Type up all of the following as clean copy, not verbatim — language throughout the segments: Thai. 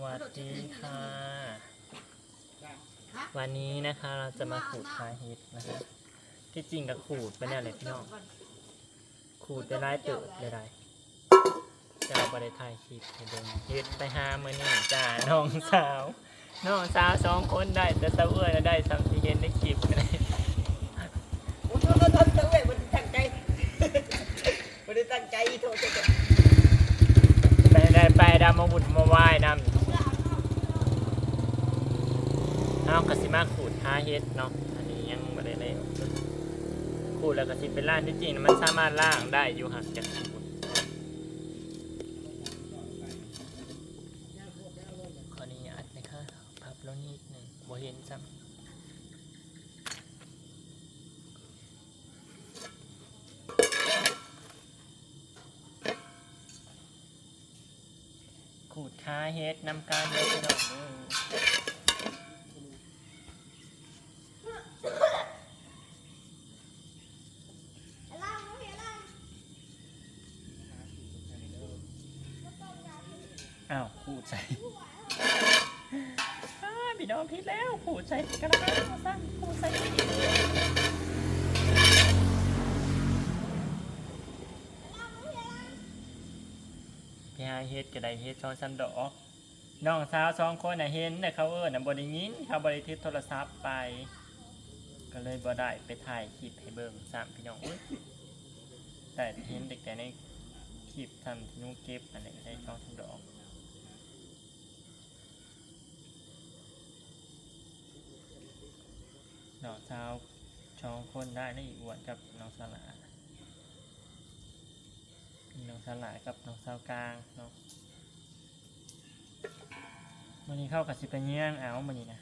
วัสดีค่ะวันนี้นะคะเราจะมาขูดคาเห็ดนะคะที่จริงกับขูดไปเนี่ยเลยพี่น้องขูดไปไล่เติบเลยจะเอาไปได้ถ่ายคลิปให้ดูเห็ดไปหาเมื่อนี่จ้าน้องสาวสองคนได้แต่เต้าเอื้อได้ซ้ำที่เห็นในคลิปเลยโอ้โหมันตั้งใจมันตั้งใจโทษจะไปได้ไปดำมาบุญมาไหว้นำเอากระสิมาขูดหาเห็ดเนาะอันนี้ยังไม่ได้เลยขูดแล้วกระสิเป็นล่างที่จริงมันสามารถล่างได้อยู่หักจากขูดขออนุญาตนะคะพับแล้วนิดหนึ่งบ่เห็นซ้ำขูดคาเฮ็ดนำการเฮ็ดดอกอ้าวขูดใส่พี่น้องพิษแล้วขูดใส่กระดาษมาสั่งขูดใส่พี่ฮาเฮ็ดกระไดเฮ็ดช้อนซ้ำดอกน้องสาวสองคนน่ะเห็นแต่เขาน่ะบ่ได้ยินเขาบ่ได้ถือโทรศัพท์ไปก็เลยบ่ได้ไปถ่ายคลิปให้เบิ่งซ้ำพี่น้องแต่เห็นเด็กแต่ในคลิปทำที่นู้เก็บอะไรได้ช้อนซ้ำดอกน้องสาวสองคนได้ในอีกอ้วนกับน้องสลาน้องสลากับน้องสาวกลางเนาะวันนี้เข้ากับสิไปเงี้ยงเอาวันนี้นะ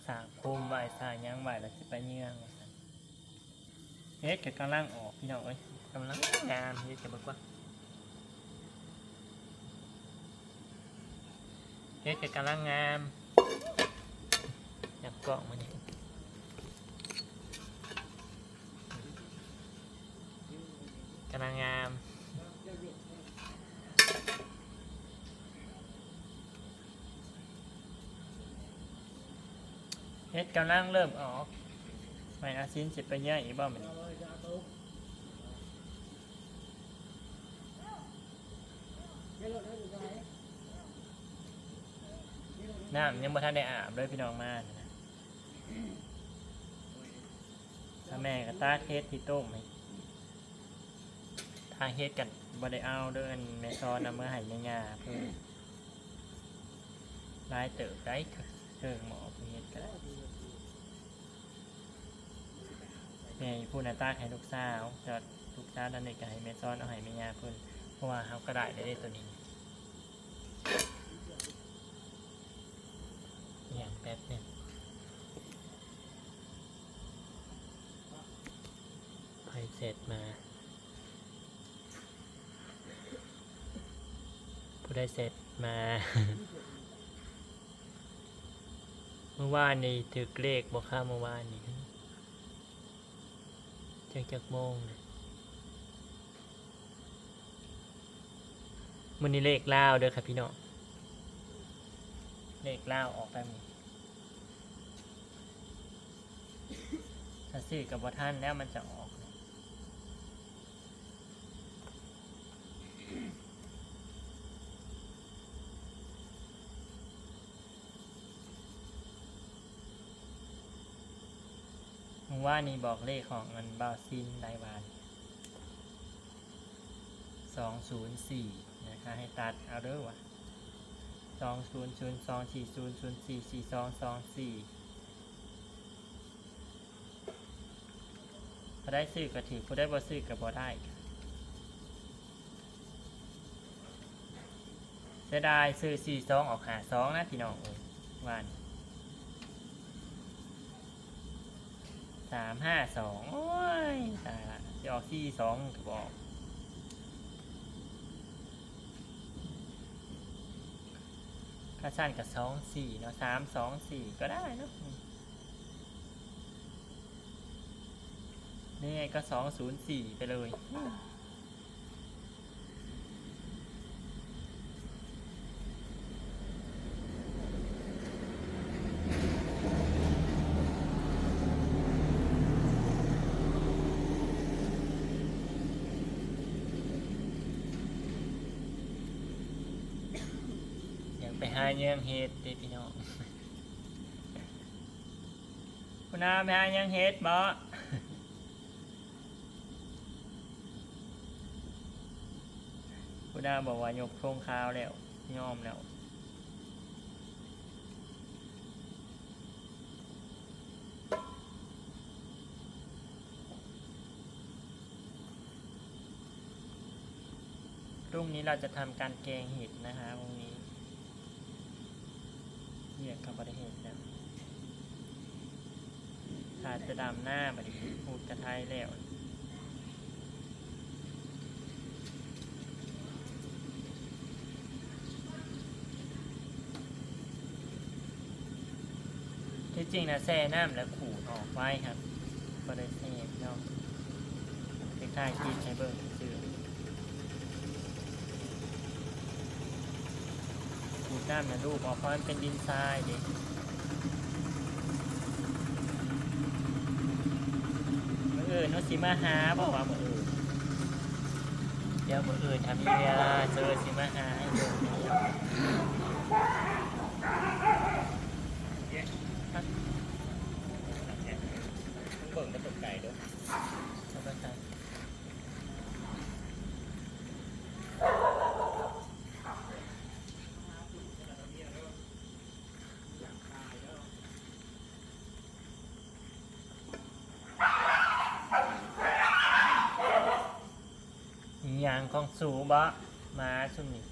สางคุมไหวสางย่างไหวแล้วสิไปเงี้ยงเฮ็ดกับกำลังออกพี่น้องเอ้ยกำลังงานเฮ็ดกับบอกว่าเฮ็ดกับกำลังงามยับกล่องมาดิกำลังงามเฮ็ดกำลังเริ่มออกไม่อาซินสิไปเงี้ยอีกบ้างมันน้ำยังบ่ทันได้อาบเลยพี่น้องมานะถ้าแม่ก็ตาเฮ็ดที่ต้มถ้าเฮ็ดกันบ่ได้เอาเด้ออันแม่ซ้อนเอามื่อให้แม่ย่าเพิ่นลายเติบได้เชิงหมอเพิ่นเฮ็ดก็ได้แม่พูดน่ะตาให้ลูกสาวจะลูกสาวนั่นนี่ก็ให้แม่ซ้อนเอาให้แม่ย่าเพิ่นเพราะว่าเฮาก็ได้ตัวนี้อย่างแป๊บนึงไปเสร็จมาผู้ได้เสร็จมา เมื่อวานนี้ถึกเลขบอกค่าเมื่อวานนี้จากโมงมื้อนี้เลขลาวเด้อครับพี่น้องเลขลาวออกไปมั้ยถ้าซื้อกับบ่ทันแล้วมันจะออกว่านี่บอกเลขของเงินบาซินรายวัน204นะคะให้ตัดเอาเด้อวะ200240044224พอได้ซื้อก็ถือพอได้บ่ซื้อก็บ่ได้เสียดายซื้อ42ออก52นะพี่น้องวัน352โอ้ยตายละจะออก42ก็บอกค่าสั้นกับ24เนาะ324ก็ได้เนาะนี่ไงก็204ไปเลย หาเยื่องเฮ็ดเด้พี่น้องคุณอาไปหาเยื่องเฮ็ดบ่คุณอาบอกว่ายกโครงขาวแล้วยอมแล้วพรุ่งนี้เราจะทำการแกงเห็ดนะฮะพรุ่งนี้เนี่ยกับบริเหตุแล้วขาดจะดำหน้าบริพูดกระไทยแล้วที่จริงนะแช่น้ำแล้วขูดออกไว้ครับบริเทศเนาะคล้ายๆกินใช้เบิ่งซื้อขูดน้ำนะลูกออกเพราะมันเป็นดินทรายเด็กมื่ออื่นน้องสิมาหาบอกว่ามื่ออื่นเดี๋ยวมื่ออื่นทำมีเวลาเจอสิมาหาให้เบิ่งเนี่ย เบิ่งกระตุกไก่ด้วย เอาไปใส่อีหยังของสูบะมาชุมนี่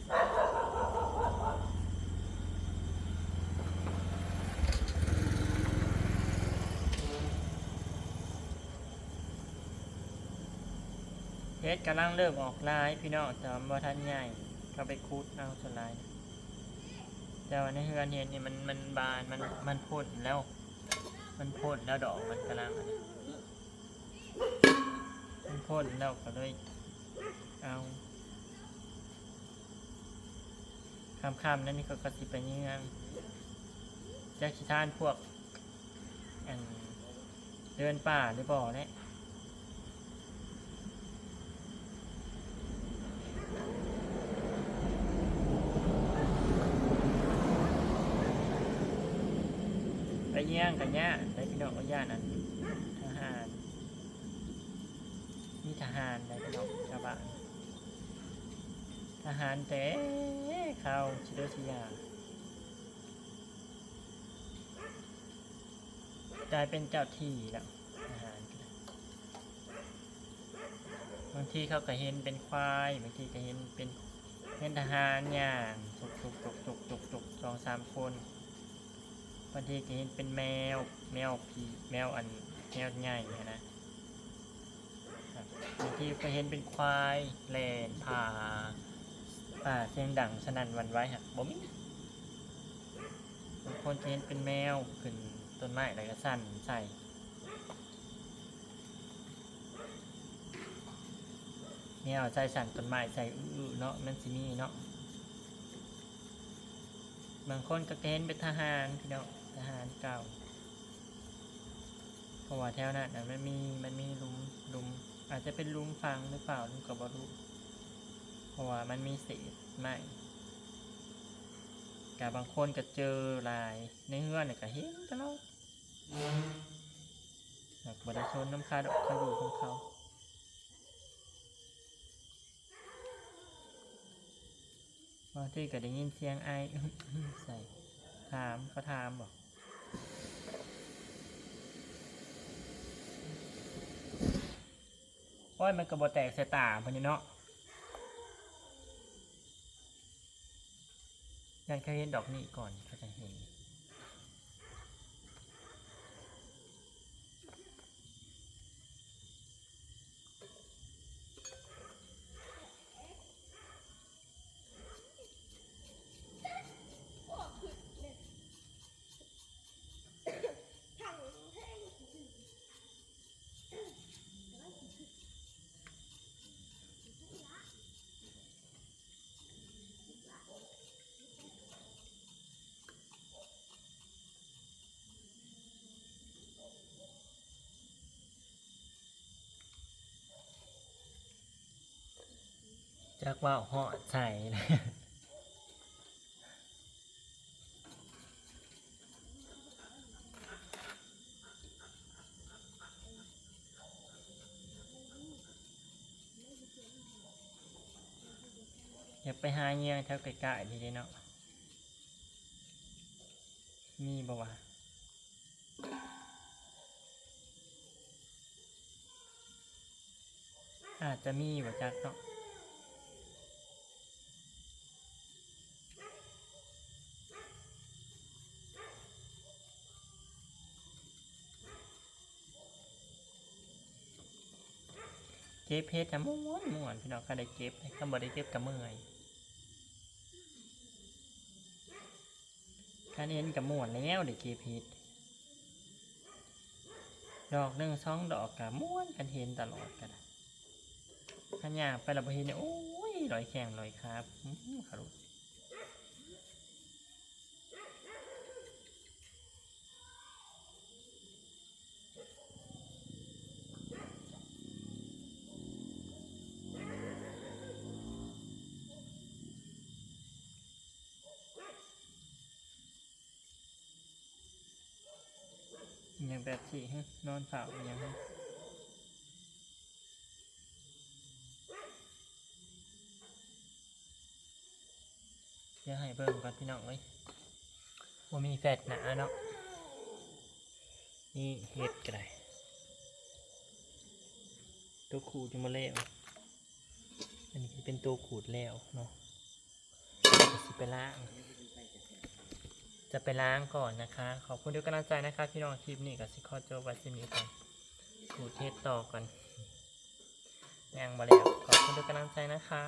เฮ็ดกำลังเริ่มออกลายพี่น้องแต่ว่าบ่ทันใหญ่ก็ไปคูดเอาส่วนลายแต่ว่าในเฮือนเห็นนี่มันบานมันพ่นแล้วมันพ่นแล้วดอกมันกำลังอันนี้มันพ่นแล้วก็เลยเอาคำๆนั่นนี่ก็กระสิไปเยื่องแจ็คชิทานพวกอันเดินป่าหรือบ่อเนี่ยไปเยี่ยงกันย่าได้พี่น้องก็ย่านั่นทหารมีทหารได้พี่น้องชาวบ้านทหารแต่เขาชิโดชิยากลายเป็นเจ้าที่แล้วทหารบางทีเขาก็เห็นเป็นควายบางทีก็เห็นเป็นทหารย่างจุก2-3 คนบางทีก็เห็นเป็นแมวผีแมวใหญ่นะบางทีก็เห็นเป็นควายแลนผ่าเสียงดังสนั่นหวันไหวฮะบ่มีบางคนจะเห็นเป็นแมวขึ้นต้นไม้แล้วก็สั่นใส่แมวใส่สั่นต้นไม้ใส่เนาะมันสิมีเนาะบางคนก็เห็นเป็นทหารพี่น้องทหารเก่าเพราะว่าแถวนั้นมันมีหลุมอาจจะเป็นหลุมฝังหรือเปล่าลุงก็บ่รู้เพราะว่ามันมีเศษไม้กับบางคนก็เจอลายในเฮือนเนี่ยก็เห็นตลอดบ่ได้ชนน้ำคาดอกเขาอยู่ของเขาบางทีก็ได้ยินเสียงไอใส่เขาถามบอกโอ้ยมันก็บ่แตกใส่ตาเพิ่นนี่เนาะงั้นเขาเห็นดอกนี้ก่อนเขาจะเห็นจักว่าเหาะใส่เลย อยากไปหาเงี้ยแถวไกลๆทีเดียวเนาะมีบ่วะอาจจะมีบ่จักเนาะเก็บเพชรจะม่วนพี่น้องก็ได้เก็บถ้าบ่ได้เก็บก็เมื่อยคันเห็นกับม่วนแล้วได้เก็บเพชรดอกหนึ่งสองดอกกับม่วนกันเห็นตลอดกันขันยางไปเราไปเห็นเนี่ยโอ้ยลอยแข่งลอยครับขารุอย่างแบบที่นอนเฝ้าอย่างนี้เดี๋ยวให้เบิ่งก่อนพี่น้องเลยว่ามีแฟดหนาเนาะนี่เฮ็ดก็ได้ตัวขูดจะมาแล้วอันนี้เป็นตัวขูดแล้วเนาะจะไปล้างก่อนนะคะขอบคุณทุกกำลังใจนะคะพี่น้องคลิปนี้กับซิคอโจวัซิมีก่อนขูดเทสต่อก่อนยังมาแล้วขอบคุณทุกกำลังใจนะคะ